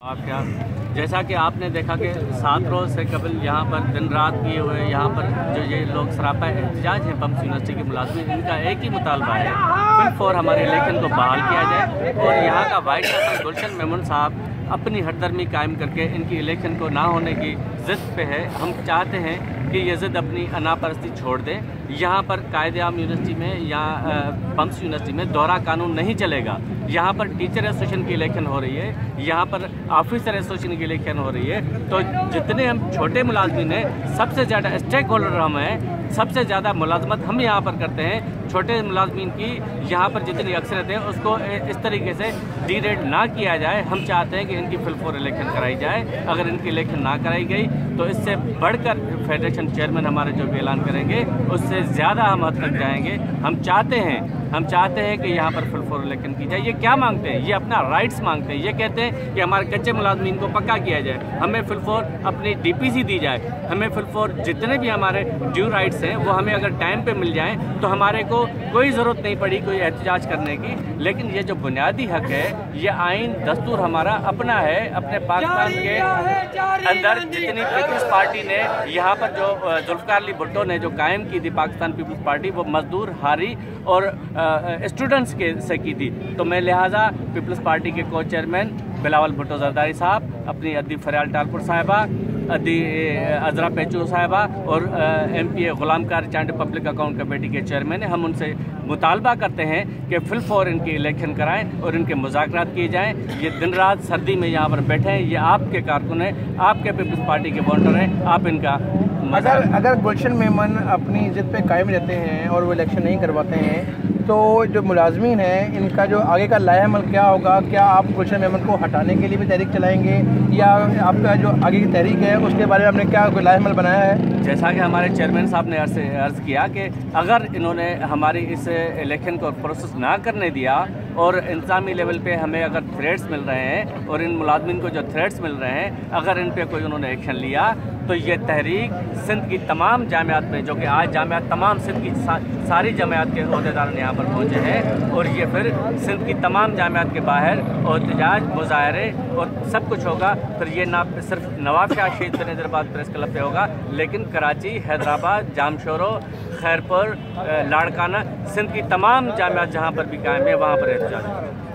आप क्या जैसा कि आपने देखा कि 7 रोज़ से कबल यहाँ पर दिन रात किए हुए यहाँ पर जो ये लोग सरापा एहतजाज है पम्प्स यूनिवर्सिटी के मुलाजमीन, इनका एक ही मुतालबा है फिल फॉर हमारे इलेक्शन को बहाल किया जाए और यहाँ का वाइस चांसलर गुलशन मेमन साहब अपनी हरदर्मी कायम करके इनकी इलेक्शन को ना होने की ज़िद पे है। हम चाहते हैं कि ये ज़िद अपनी अनापरस्ती छोड़ दें। यहाँ पर कायदे-आम यूनिवर्सिटी में या पम्प्स यूनिवर्सिटी में दोहरा कानून नहीं चलेगा। यहाँ पर टीचर एसोसिएशन की इलेक्शन हो रही है, यहाँ पर ऑफिसर एसोसिएशन की इलेक्शन हो रही है। तो जितने हम छोटे मुलाजमीन हैं, सबसे ज़्यादा स्टेक होल्डर हम हैं, सबसे ज़्यादा मुलाजमत हम यहाँ पर करते हैं। छोटे मुलाजमीन की यहाँ पर जितनी अक्सरियत है उसको इस तरीके से डीरेट ना किया जाए। हम चाहते हैं कि इनकी फिल फॉर इलेक्शन कराई जाए। अगर इनकी इलेक्शन ना कराई गई तो इससे बढ़कर फेडरेशन चेयरमैन हमारे जो भी ऐलान करेंगे उससे ज़्यादा हम हद तक जाएंगे। हम चाहते हैं कि यहाँ पर फिल फॉर इलेक्शन की जाए। ये क्या मांगते हैं? ये अपना राइट्स मांगते हैं। ये कहते हैं कि हमारे कच्चे मुलाजमीन को पक्का किया जाए, हमें फिल फॉर अपनी DPC दी जाए, हमें फिल फॉर जितने भी हमारे ड्यू राइट्स हैं वो हमें अगर टाइम पे मिल जाएं तो हमारे को कोई ज़रूरत नहीं पड़ी कोई एहतजाज करने की। लेकिन ये जो बुनियादी हक है, ये आइन दस्तूर हमारा अपना है। अपने पाकिस्तान के अंदर जितनी पीपल्स पार्टी ने यहाँ पर जो जुल्फ़िकार अली भुट्टो ने जो कायम की थी पाकिस्तान पीपल्स पार्टी, वो मजदूर, हारी और स्टूडेंट्स के से की थी। तो मैं लिहाजा पीपल्स पार्टी के को चेयरमैन बिलावल भुट्टो जरदारी साहब, अपनी अद्दी फरियाल टालपुर साहिबा, अद्दी अजरा पेचू साहिबा और MPA गुलाम कार चांड पब्लिक अकाउंट कमेटी के चेयरमैन हैं, हम उनसे मुतालबा करते हैं कि फिल फॉर इनकी इलेक्शन कराएं और इनके मुज़ाकरात किए जाएं। ये दिन रात सर्दी में यहाँ पर बैठे हैं, ये आपके कारकुन हैं, आपके पीपल्स पार्टी के वोटर हैं, आप इनका अगर गुलशन मेमन अपनी जिद पे कायम रहते हैं और वो इलेक्शन नहीं करवाते हैं तो जो मुलाजमीन हैं इनका जो आगे का लाएअमल क्या होगा? क्या आप गुलशन मेमन को हटाने के लिए भी तहरीक चलाएंगे या आपका जो आगे की तहरीक है उसके बारे में आपने क्या लाएअमल बनाया है? जैसा कि हमारे चेयरमैन साहब ने अर्ज़ किया कि अगर इन्होंने हमारी इस इलेक्शन को प्रोसेस ना करने दिया और इंतज़ामी लेवल पे हमें अगर थ्रेट्स मिल रहे हैं और इन मुलाजमीन को जो थ्रेट्स मिल रहे हैं, अगर इन पे कोई उन्होंने एक्शन लिया तो ये तहरीक सिंध की तमाम जामियात में, जो कि आज जामियात तमाम सिंध की सारी जामियात के अहदेदार यहाँ पर पहुँचे हैं और ये फिर सिंध की तमाम जामियात के बाहर एहतजाज, मुजाहरे और सब कुछ होगा। फिर ये ना सिर्फ नवाब शाह शहीद बनैदराबाद प्रेस क्लब पे होगा, लेकिन कराची, हैदराबाद, जामशोरो, खैरपुर, लाड़काना, सिंध की तमाम जामियात जहाँ पर भी कायम है वहाँ पर एहतजाज होगा।